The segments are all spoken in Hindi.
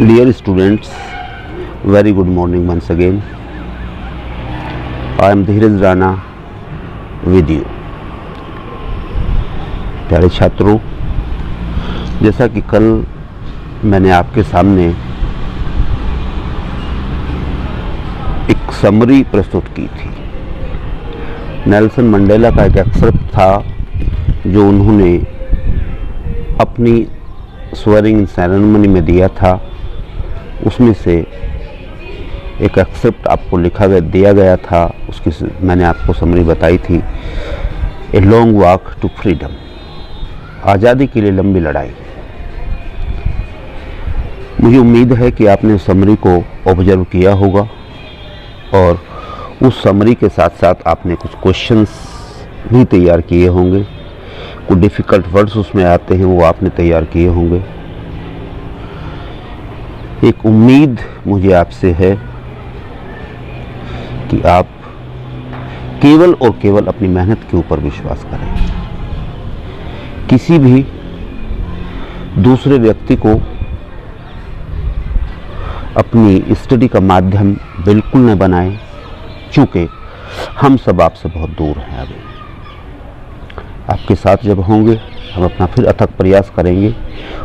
Dear students, very good morning once again. I am Dheeraj Rana with you. प्यारे छात्रों, जैसा कि कल मैंने आपके सामने एक समरी प्रस्तुत की थी, नेल्सन मंडेला का एक एक्सर्प्ट था जो उन्होंने अपनी स्वेरिंग सेरेमनी में दिया था। उसमें से एक एक्सेप्ट आपको दिया गया था, उसकी मैंने आपको समरी बताई थी। A long walk to freedom, आज़ादी के लिए लंबी लड़ाई। मुझे उम्मीद है कि आपने समरी को ऑब्जर्व किया होगा और उस समरी के साथ साथ आपने कुछ क्वेश्चंस भी तैयार किए होंगे, कुछ डिफ़िकल्ट वर्ड्स उसमें आते हैं वो आपने तैयार किए होंगे। एक उम्मीद मुझे आपसे है कि आप केवल और केवल अपनी मेहनत के ऊपर विश्वास करें। किसी भी दूसरे व्यक्ति को अपनी स्टडी का माध्यम बिल्कुल न बनाएं, क्योंकि हम सब आपसे बहुत दूर हैं। अभी आपके साथ जब होंगे हम अपना फिर अथक प्रयास करेंगे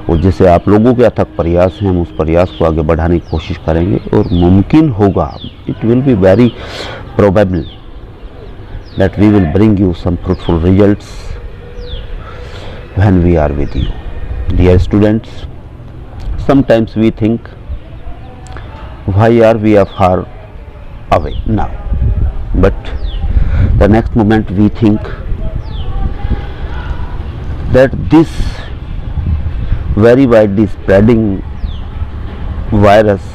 और जैसे आप लोगों के अथक प्रयास हैं हम उस प्रयास को आगे बढ़ाने की कोशिश करेंगे और मुमकिन होगा, it will be very probable that we will bring you some fruitful results when we are with you. Dear students, sometimes we think why are we are far away now, but the next moment we think that this very widely spreading virus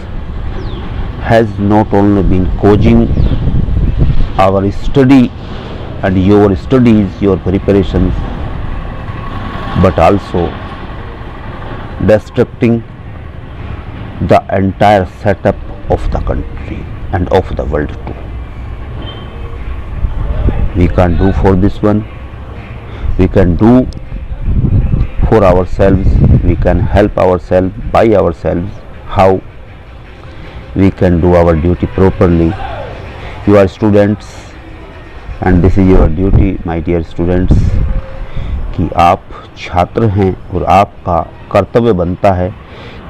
has not only been causing our study and your studies, your preparations, but also destructing the entire setup of the country and of the world too. We can't do for this one. We can do for ourselves, we can help ourselves by ourselves. How we can do our duty properly? You are students and this is your duty, my dear students, कि आप छात्र हैं और आपका कर्तव्य बनता है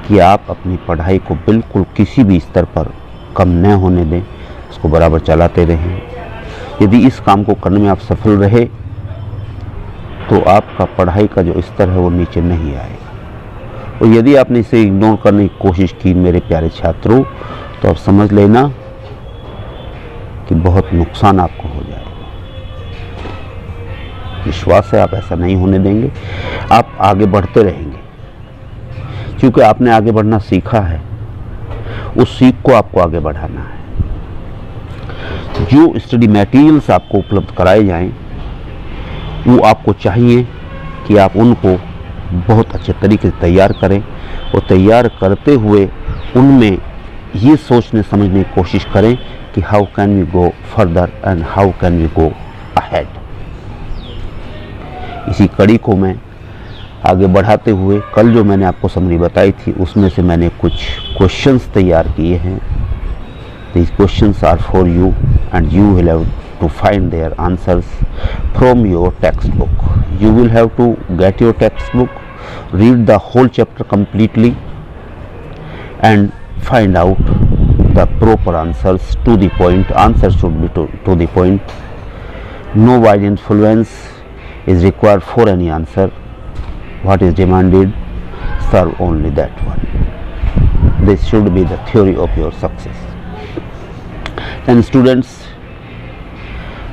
कि आप अपनी पढ़ाई को बिल्कुल किसी भी स्तर पर कम न होने दें, उसको बराबर चलाते रहें। यदि इस काम को करने में आप सफल रहे तो आपका पढ़ाई का जो स्तर है वो नीचे नहीं आएगा। और यदि आपने इसे इग्नोर करने की कोशिश की मेरे प्यारे छात्रों, तो आप समझ लेना कि बहुत नुकसान आपको हो जाएगा। विश्वास है आप ऐसा नहीं होने देंगे, आप आगे बढ़ते रहेंगे, क्योंकि आपने आगे बढ़ना सीखा है, उस सीख को आपको आगे बढ़ाना है। जो स्टडी मटेरियल्स आपको उपलब्ध कराए जाएं वो आपको चाहिए कि आप उनको बहुत अच्छे तरीके से तैयार करें और तैयार करते हुए उनमें ये सोचने समझने की कोशिश करें कि how can we go further and how can we go ahead. इसी कड़ी को मैं आगे बढ़ाते हुए कल जो मैंने आपको समरी बताई थी उसमें से मैंने कुछ क्वेश्चंस तैयार किए हैं। These questions are for you and you will have to find their answers from your textbook. You will have to get your textbook, read the whole chapter completely and find out the proper answers to the point. Answers should be to the point. No wide influence is required for any answer. What is demanded, serve only that one. This should be the theory of your success. Then students,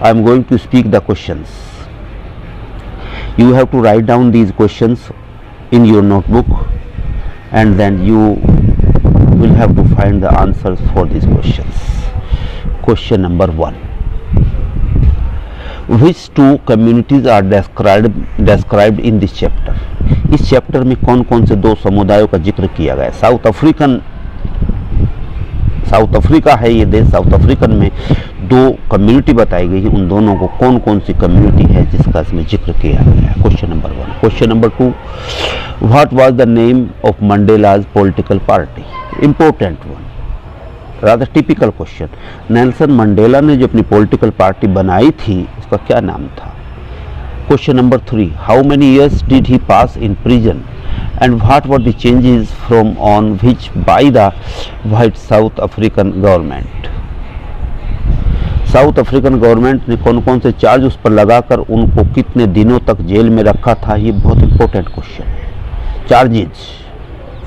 I am going to speak the questions. You have to write down these questions in your notebook, and then you will have to find the answers for these questions. Question number 1. Which two communities are described in this chapter? इस चैप्टर में कौन कौन से दो समुदायों का जिक्र किया गया है? साउथ अफ्रीका है ये देश। साउथ अफ्रीकन में दो कम्युनिटी बताई गई है, उन दोनों को कौन कौन सी कम्युनिटी है जिसका इसमें जिक्र किया गया है? Question number 1. Question number 2. What was the name of Mandela's political party? Important one, rather typical question. Nelson Mandela ने जो अपनी पॉलिटिकल पार्टी बनाई थी उसका क्या नाम था? Question number 3. How many years did he pass in prison and what were the changes from on which by the white South African government? South African government ने कौन कौन से चार्ज उस पर लगाकर उनको कितने दिनों तक जेल में रखा था? ये बहुत इंपॉर्टेंट क्वेश्चन है। चार्जेज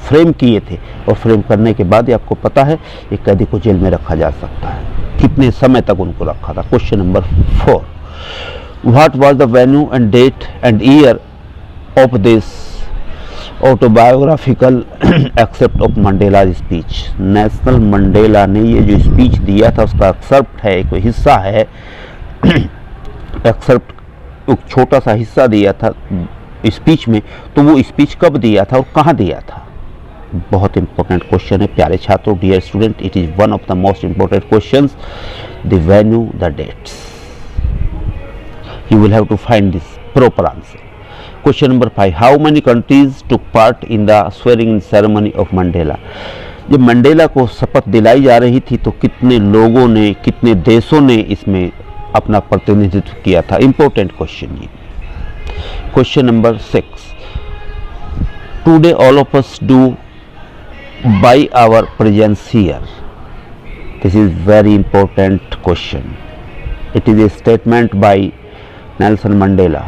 फ्रेम किए थे और फ्रेम करने के बाद ही आपको पता है एक कैदी को जेल में रखा जा सकता है, कितने समय तक उनको रखा था? Question number 4. What was the venue and date and year of this autobiographical except of Mandela speech? Nelson Mandela ने ये जो स्पीच दिया था उसका एक्सेप्ट है, एक हिस्सा है, एक्सेप्ट एक छोटा सा हिस्सा दिया था स्पीच में, तो वो स्पीच कब दिया था और कहाँ दिया था? बहुत इंपॉर्टेंट क्वेश्चन है प्यारे छात्रों, dear student, it is one of the most important questions, the venue, the dates. You will have to find this proper answer. Question number 5. How many countries took part in the swearing in ceremony of Mandela? जब मंडेला को शपथ दिलाई जा रही थी तो कितने लोगों ने, कितने देशों ने इसमें अपना प्रतिनिधित्व किया था? इंपॉर्टेंट क्वेश्चन ये. Question number 6. Today all of us do by our presence here. This is very important question. It is a statement by Nelson Mandela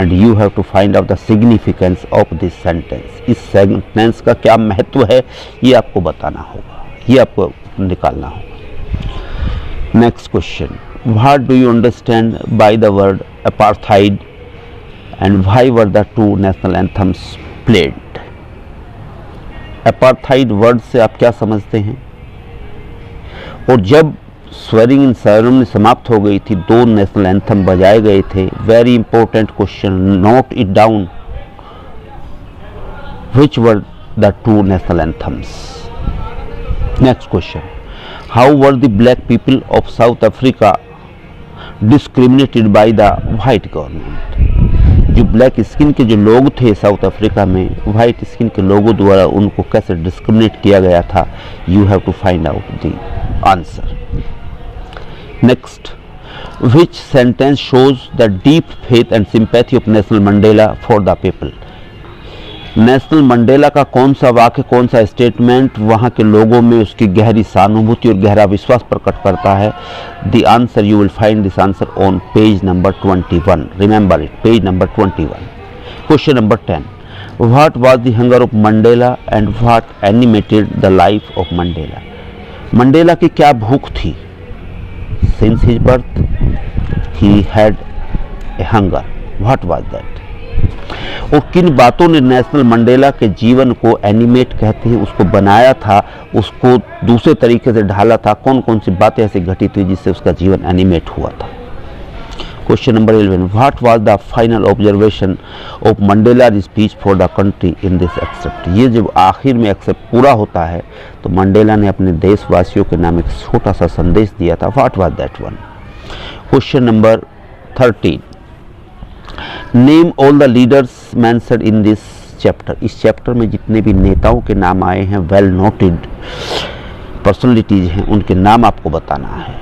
and you have to find out the significance of this sentence. इस सेंटेंस का क्या महत्व है ये आपको बताना होगा, ये आपको निकालना होगा. Next question. What do you understand by the word apartheid and why were the two national anthems played? Apartheid word से आप क्या समझते हैं? और जब स्वेरिंग इन सेरेमनी समाप्त हो गई थी, दो नेशनल एंथम बजाए गए थे. Very important question, note it down. Which were the two national anthems? Next question. How were the black people of South Africa discriminated by the white government? जो ब्लैक स्किन के जो लोग थे साउथ अफ्रीका में, व्हाइट स्किन के लोगों द्वारा उनको कैसे डिस्क्रिमिनेट किया गया था? You have to find out the answer. Next, which sentence shows the deep faith and sympathy of Nelson Mandela for the people? Nelson Mandela का कौन सा वाक्य, कौन सा स्टेटमेंट वहाँ के लोगों में उसकी गहरी सहानुभूति और गहरा विश्वास प्रकट करता है? The answer, you will find this answer on page number 21. Remember it, page number 21. Question number 10. What was the hunger of Mandela and what animated the life of Mandela? Mandela की क्या भूख थी? Since his birth, he had a hunger. What was that? और किन बातों ने नेल्सन मंडेला के जीवन को एनिमेट कहते हैं, उसको बनाया था, उसको दूसरे तरीके से ढाला था? कौन कौन सी बातें ऐसी घटित हुई जिससे उसका जीवन एनिमेट हुआ था? Question number 11. What was the final observation of Mandela speech for the country in this except? ये जब आखिर में एक्सेप्ट पूरा होता है तो मंडेला ने अपने देशवासियों के नाम एक छोटा सा संदेश दिया था. What was that one? Question number 13. Name all the leaders mentioned in this chapter. इस चैप्टर में जितने भी नेताओं के नाम आए हैं, वेल नोटेड पर्सनैलिटीज हैं, उनके नाम आपको बताना है.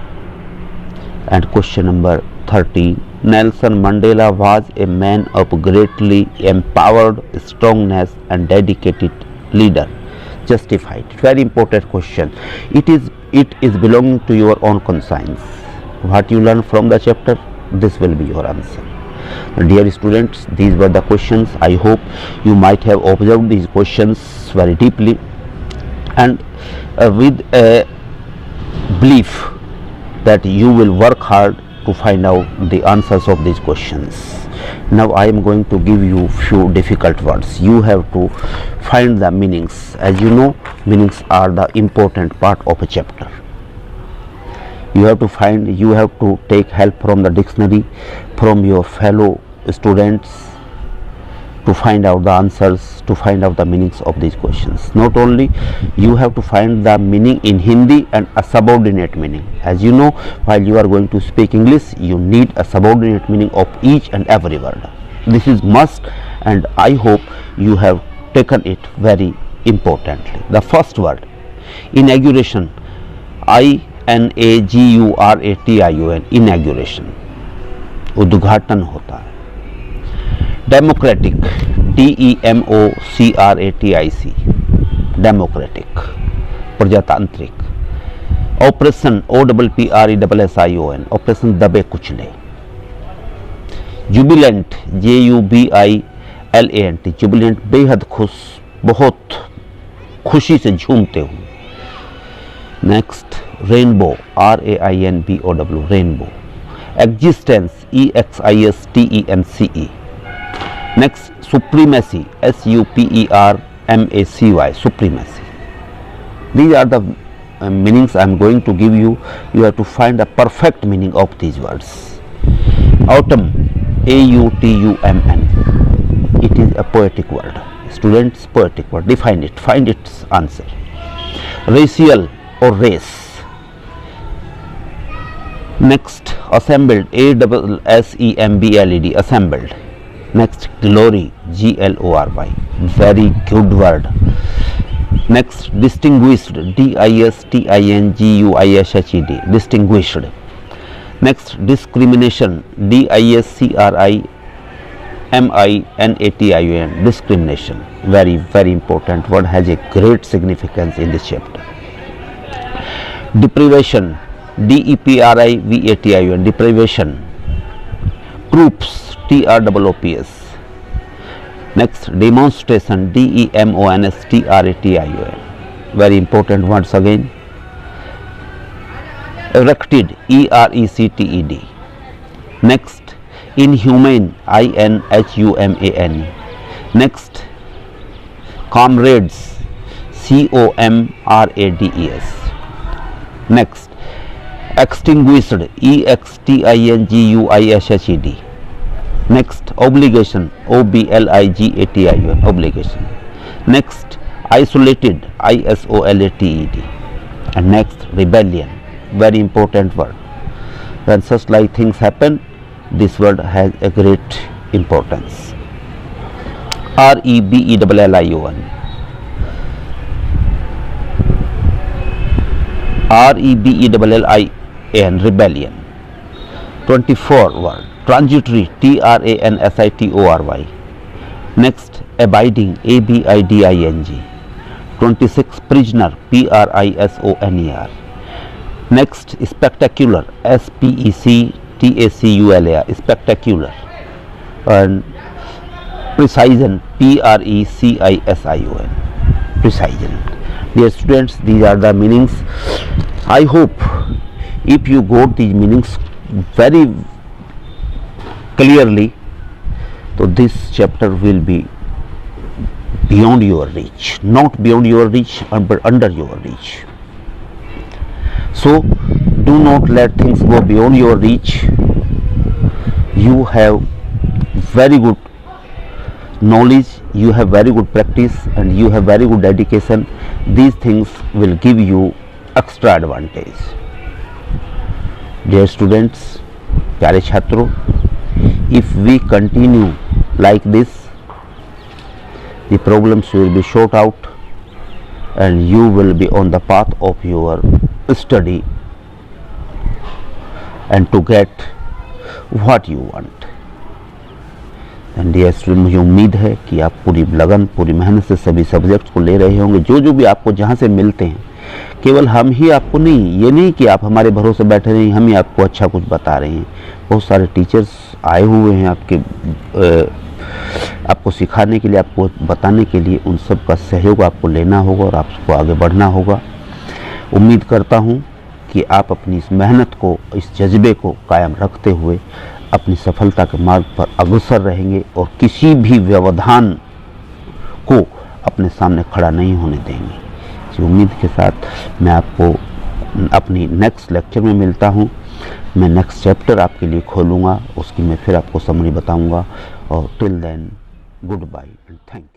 And question number 13. Nelson Mandela was a man of greatly empowered strongness and dedicated leader. Justified. Very important question. It is belonging to your own conscience. What you learn from the chapter, this will be your answer. Dear students, these were the questions. I hope you might have observed these questions very deeply and with a belief that you will work hard to find out the answers of these questions. Now I am going to give you few difficult words. You have to find the meanings. As you know, meanings are the important part of a chapter. You have to take help from the dictionary, from your fellow students, to find out the answers, to find out the meanings of these questions. Not only you have to find the meaning in Hindi and a subordinate meaning. As you know, while you are going to speak English, you need a subordinate meaning of each and every word. This is must, and I hope you have taken it very importantly. The first word, inauguration, INAGURATION, inauguration, उद्घाटन होता है. डेमोक्रेटिक, DEMOCRATIC, डेमोक्रेटिक, प्रजातांत्रिक. ऑपरेशन, OPPRESSION, ऑपरेशन दबे कुचले. जुबिलेंट, JUBILANT, जुबिलेंट, बेहद खुश, बहुत खुशी से झूमते हुए. Next, rainbow, RAINBOW, rainbow. Existence, EXISTENCE. Next, supremacy, SUPERMACY, supremacy. These are the meanings I am going to give you. You have to find the perfect meaning of these words. Autumn, AUTUMN. It is a poetic word. Students, poetic word. Define it. Find its answer. Racial or race. Next, assembled, ASSEMBLED, assembled. Next, glory, GLORY, very good word. Next, distinguished, DISTINGUISHED, distinguished. Next, discrimination, DISCRIMINATION, discrimination, very very important word, has a great significance in this chapter. Deprivation, DEPRIVATION, deprivation. Troops, TROOPS. Next, demonstration, DEMONSTRATION, very important words again. Erected, ERECTED. Next, inhumane, INHUMAN. Next, comrades, COMRADES. Next, extinguished, EXTINGUISHED. Next, obligation, OBLIGATION, obligation. Next, isolated, ISOLATED. And next, rebellion, very important word. When such like things happen, this word has a great importance. REBELLION, REBELLION, rebellion. 24 word. Transitory, TRANSITORY. Next, abiding, ABIDING. 26, prisoner, PRISONER. Next, spectacular, SPECTACULAR, spectacular. And precision, PRECISION, precision. Dear students, these are the meanings. I hope if you got these meanings very clearly, so this chapter will be beyond your reach, not beyond your reach, but under your reach. So do not let things go beyond your reach. You have very good knowledge, you have very good practice, and you have very good dedication. These things will give you extra advantage. Dear students, प्यारे छात्रों, if we continue like this, the problems will be short out and you will be on the path of your study and to get what you want. And dear student, मुझे उम्मीद है कि आप पूरी लगन, पूरी मेहनत से सभी सब्जेक्ट्स को ले रहे होंगे. जो जो भी आपको जहाँ से मिलते हैं, केवल हम ही आपको नहीं, ये नहीं कि आप हमारे भरोसे बैठे नहीं, हम ही आपको अच्छा कुछ बता रहे हैं. बहुत सारे टीचर्स आए हुए हैं आपको सिखाने के लिए, आपको बताने के लिए. उन सब का सहयोग आपको लेना होगा और आपको आगे बढ़ना होगा. उम्मीद करता हूँ कि आप अपनी इस मेहनत को, इस जज्बे को कायम रखते हुए अपनी सफलता के मार्ग पर अग्रसर रहेंगे और किसी भी व्यवधान को अपने सामने खड़ा नहीं होने देंगे। इसी उम्मीद के साथ मैं आपको अपनी नेक्स्ट लेक्चर में मिलता हूँ। मैं नेक्स्ट चैप्टर आपके लिए खोलूँगा, उसकी मैं फिर आपको समरी बताऊँगा। और till then goodbye and thank you.